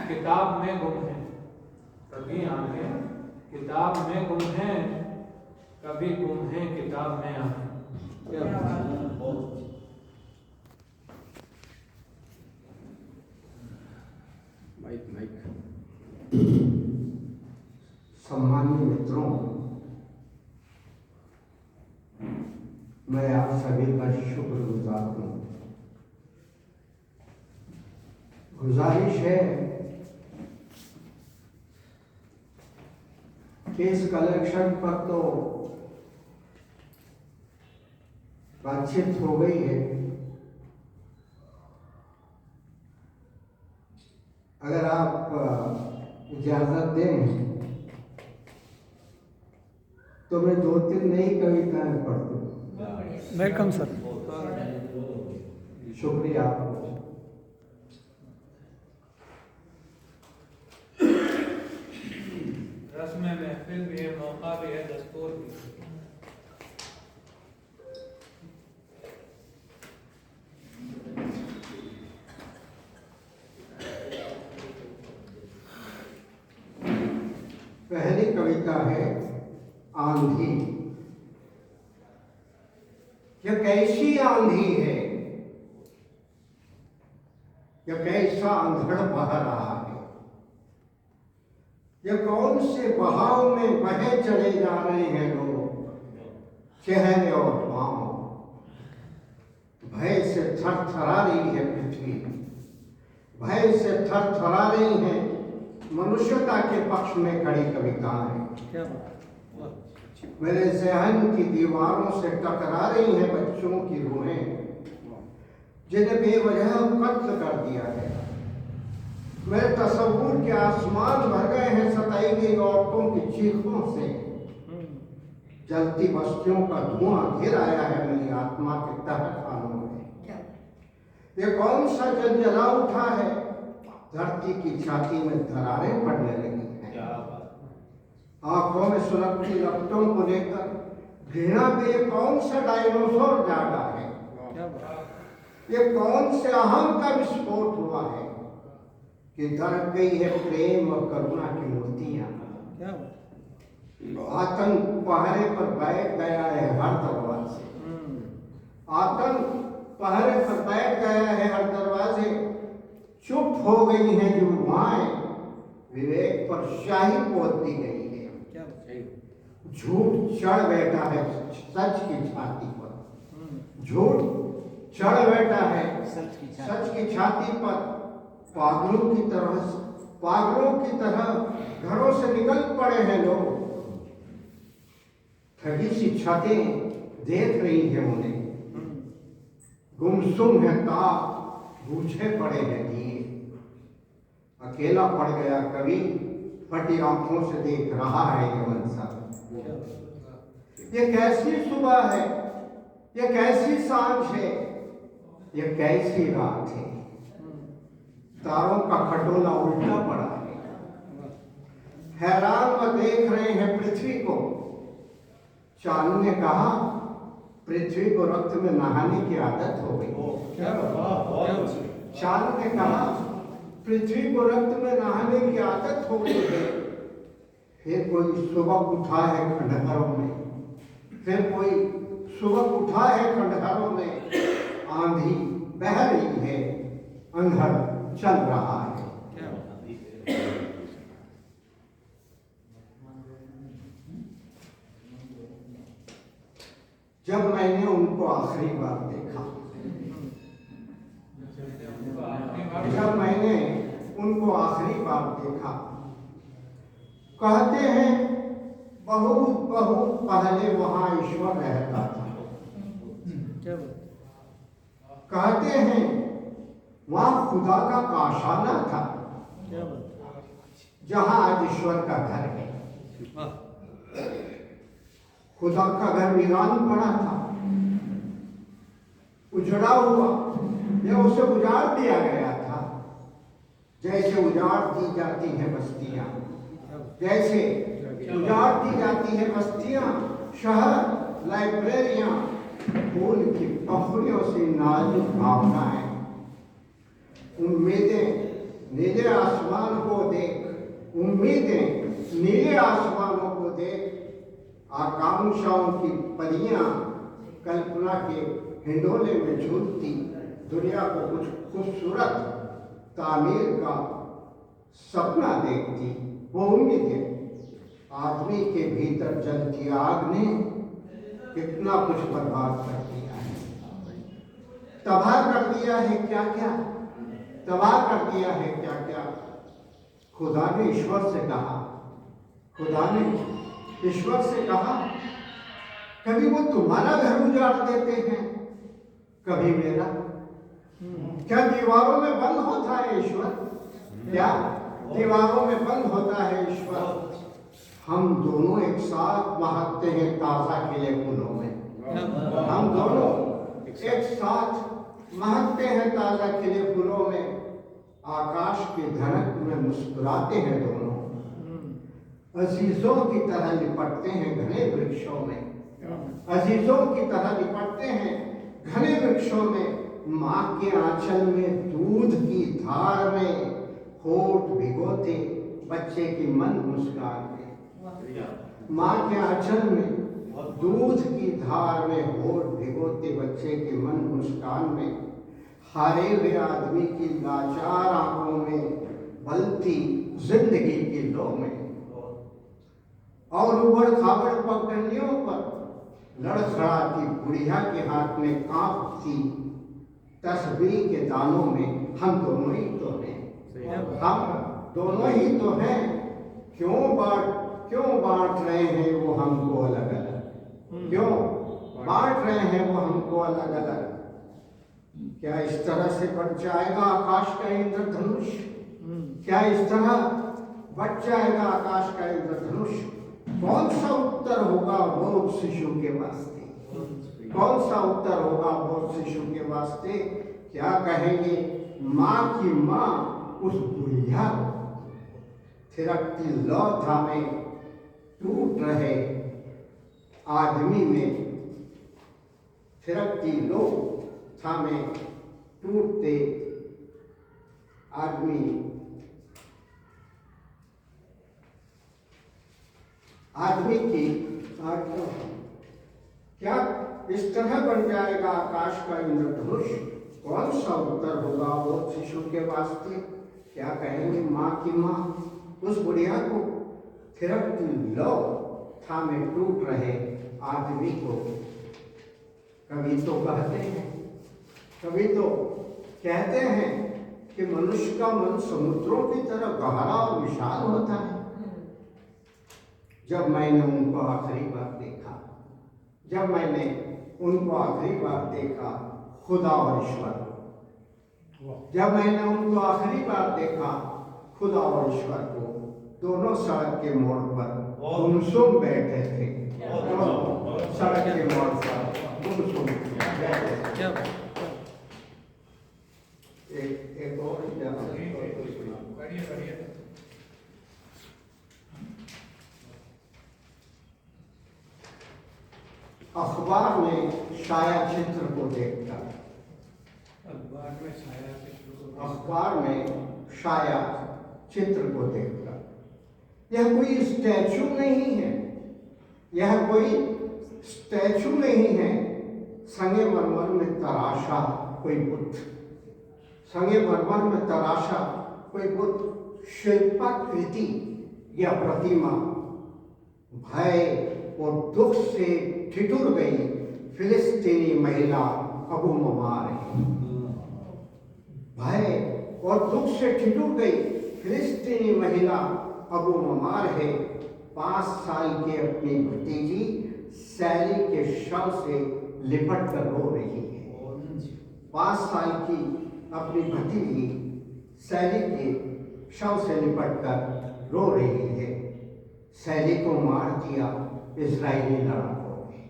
किताब में गुम हैं, कभी आंखें किताब में गुम हैं, कभी गुम हैं किताब में आंखें। सम्मानित मित्रों, मैं आप सभी का शुक्रगुजार हूँ। गुजारिश है कि इस कलेक्शन पर तो बातचीत हो गई है, अगर आप इजाजत दें तो मैं 2-3 नई कविताएं पढ़ दूं। Welcome sir. शुक्रिया। रस्म महफिल भी है, मौका भी है, दस्तूर भी है। पहली कविता है आंधी। यह कैसी आंधी है, यह कैसा अंधड़ बह रहा है, यह कौन से बहाव में बहे चले जा रहे हैं लोग, चेहरे और पांव। भय से थरथरा रही है पृथ्वी, भय से थरथरा रही है मनुष्यता के पक्ष में खड़ी कविताएं। मेरे जहन की दीवारों से टकरा रही हैं बच्चों की रूहें, जिन्हें बेवजह कत्ल कर दिया गया। मेरे तसव्वुर के आसमान भर गए हैं सताई गई औरतों की चीखों से। जलती बस्तियों का धुआं घिर आया है मेरी आत्मा के तहखानों में। ये कौन सा जलजला उठा है, धरती की छाती में दरारें पड़ने लगी हैं। आंखों में सुलगती लपटों को लेकर घृणा पे ये कौन सा डायनासोर जागा है, ये कौन से अहम का विस्फोट हुआ है कि दरक गई है प्रेम और करुणा की मूर्तियां। आतंक पहरे पर बैठ गया है हर दरवाजे, आतंक पहरे पर बैठ गया है हर दरवाजे। चुप हो गई हैं जुबानें, विवेक पर शाही पोत दी गई है। झूठ चढ़ बैठा है सच की छाती पर, झूठ चढ़ बैठा है सच की छाती पर। पागलों की तरह घरों से निकल पड़े हैं लोग। ठगी सी छतें देख रही हैं उन्हें, गुमसुम है ताप, बूझे पड़े हैं दिए। अकेला पड़ गया कवि, फटी आंखों से देख रहा है ये मंजर। ये कैसी सुबह है, ये कैसी सांझ है, ये कैसी रात है। तारों का खटोला उल्टा पड़ा है, हैरान व देख रहे हैं पृथ्वी को। चांद ने कहा पृथ्वी को रक्त में नहाने की आदत हो गई। चांद ने कहा पृथ्वी को रक्त में नहाने की आदत हो गई है। फिर कोई सुबह उठा है खंडहरों में, फिर कोई सुबह उठा है खंडहरों में। आंधी बह रही है, अंधड़ चल रहा है। जब मैंने उनको आखिरी बार देखा, जब मैंने उनको आखिरी बार देखा, कहते हैं बहुत बहुत पहले वहां ईश्वर रहता था। कहते हैं वहां खुदा का काशाना था, जहां आज ईश्वर का घर है। खुदा का घर वीरान पड़ा था, उजड़ा हुआ, या उसे उजाड़ दिया गया था। जैसे उजाड़ दी जाती हैं बस्तियां, जैसे उजाड़ दी जाती हैं बस्तियां, शहर, लाइब्रेरियां, फूल की टहनियों से नाजुक भावनाएं, उम्मीदें नीले आसमान को देख, उम्मीदें नीले आसमानों को देख, आकांक्षाओं की परियां कल्पना के हिंडोले में झूलती दुनिया को कुछ खूबसूरत तामीर का सपना देखती। वो उम्मीदें आदमी के भीतर जलती आग ने कितना कुछ बर्बाद कर दिया है, तबाह कर दिया है क्या क्या, तबाह कर दिया है क्या क्या। खुदा ने ईश्वर से कहा, खुदा ने ईश्वर से कहा, कभी वो तुम्हारा घर उजाड़ देते हैं, कभी मेरा। क्या दीवारों में बंद होता है ईश्वर? क्या दीवारों में बंद होता है ईश्वर? हम दोनों एक साथ महकते हैं ताजा खिले फूलों में, हम दोनों एक साथ महकते हैं ताजा खिले फूलों में, आकाश की धड़क में मुस्कुराते हैं दोनों, अजीजों की तरह लिपटते हैं घने वृक्षों में, अजीजों की तरह लिपटते हैं घने वृक्षों में। माँ के आंचल में दूध की धार में होठ भिगोते बच्चे की मन मुस्कान में, माँ के आंचल में दूध की धार में होठ भिगोते बच्चे की मन मुस्कान में, हारे हुए आदमी की लाचार आंखों में बलती जिंदगी की लो में, और उबड़ खाबड़ पगडंडियों पर लड़खड़ाती बुढ़िया के हाथ में कांपती तस्वीर के दानों में हम दोनों ही तो हैं, हम दोनों ही तो हैं। क्यों बांट रहे हैं वो हमको अलग अलग, क्यों बांट रहे हैं वो हमको अलग अलग। क्या इस तरह से बढ़ जाएगा आकाश का इंद्रधनुष? क्या इस तरह बढ़ जाएगा आकाश का इंद्रधनुष? कौन सा उत्तर होगा वो शिशु के वास्ते? कौन सा उत्तर होगा वो शिशु के वास्ते? क्या कहेंगे माँ की माँ उस बुढ़िया को? थिरकती लौ थामे टूट रहे आदमी में, थिरकती लो थामे टूटते आदमी, आदमी की क्या इस तरह बन जाएगा आकाश का इंद्रधनुष? कौन सा उत्तर होगा वो शिशु के वास्ते? क्या कहेंगे माँ की माँ उस बुढ़िया को? थिरकती लो थामे टूट रहे आदमी को। कभी तो कहते हैं, कभी तो कहते हैं कि मनुष्य का मन समुद्रों की तरह गहरा और विशाल होता है। जब मैंने उनको आखिरी बार देखा, जब मैंने उनको आखिरी बार देखा, खुदा और ईश्वर, जब मैंने उनको आखिरी बार देखा खुदा और ईश्वर को, दोनों सड़क के मोड़ पर गुमसुम बैठे थे, दोनों सड़क के मोड़ पर गुमसुम बैठे थे। एक और अखबार में छाया चित्र को देखकर, अखबार में छाया चित्र को देखकर, यह कोई स्टैचू नहीं है, यह कोई स्टैचू नहीं है, संगमरमर में तराशा कोई बुद्ध, संगमरमर में तराशा कोई बुद्ध शिल्पाकृति या प्रतिमा। भय और दुख से ठिठुर गई फिलिस्तीनी महिला अबू ममार है। भय और दुख से ठिठुर गई फिलिस्तीनी महिला अबू ममार है। 5 साल की अपनी भतीजी सैली के शव से लिपट कर रो रही है। 5 साल की अपनी भतीजी सैली के शव से लिपट कर रो रही है। सैली को मार दिया इजरायली लड़ाकों ने,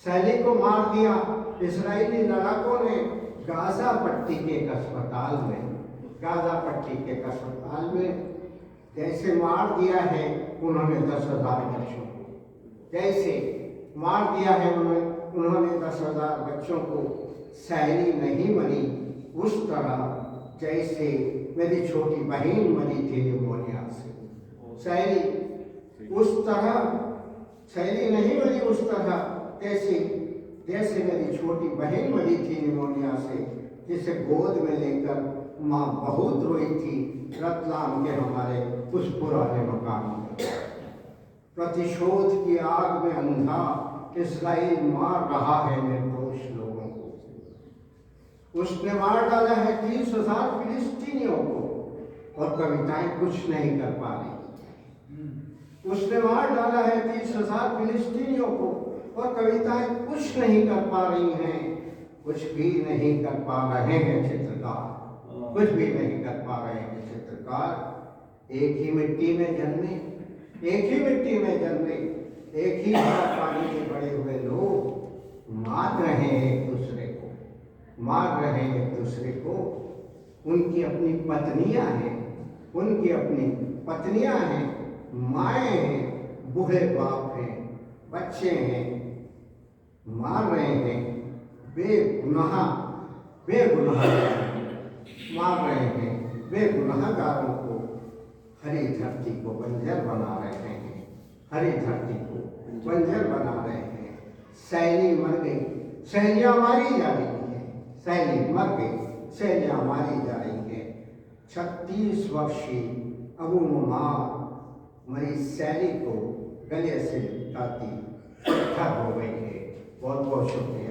सैली को मार दिया इजरायली लड़ाकों ने गाजा पट्टी के एक अस्पताल में, गाजा पट्टी के एक अस्पताल में जैसे मार दिया है उन्होंने 10,000 बच्चों को, जैसे मार दिया है उन्होंने 10,000 बच्चों को। सैली नहीं मरी उस तरह जैसे मेरी छोटी बहन मरी थी निमोनिया से। शैली उस तरह, शैली नहीं मरी उस तरह जैसे मेरी छोटी बहन मरी थी निमोनिया से, जिसे गोद में लेकर माँ बहुत रोई थी रतलाम के हमारे उस पुराने मकान में। प्रतिशोध की आग में अंधा इस्राइल मार रहा है निर्दोष लोगों को। उसने मार डाला है 30,000 फिलिस्तीनियों को और कविताएं कुछ नहीं कर पा रही। उसने मार डाला है 30,000 फिलिस्तीनियों को और कविताएं कुछ नहीं कर पा रही हैं। कुछ भी नहीं कर पा रहे हैं चित्रकार, कुछ भी नहीं कर पा रहे हैं चित्रकार। एक ही मिट्टी में जन्मे, एक ही मिट्टी में जन्मे, एक ही पानी में बड़े हुए लोग मार रहे हैं एक दूसरे को, मार रहे हैं एक दूसरे को। उनकी अपनी पत्नियां हैं, उनकी अपनी पत्नियां हैं, माएँ हैं, बूढ़े बाप हैं, बच्चे हैं, मार रहे हैं बेगुनाह मार रहे हैं बेगुनाहगारों को। हरी धरती को बंजर बना रहे हैं, हरी धरती को बंजर बना रहे हैं। शैली मर गई, शैलियाँ मारी जा रही है, शैली मर गई, शैलियाँ मारी जा रही है। 36 वर्षीय अबू मुमार मरी शैली को गले से लिपटाती पत्थर हो गई है। बहुत बहुत शुक्रिया।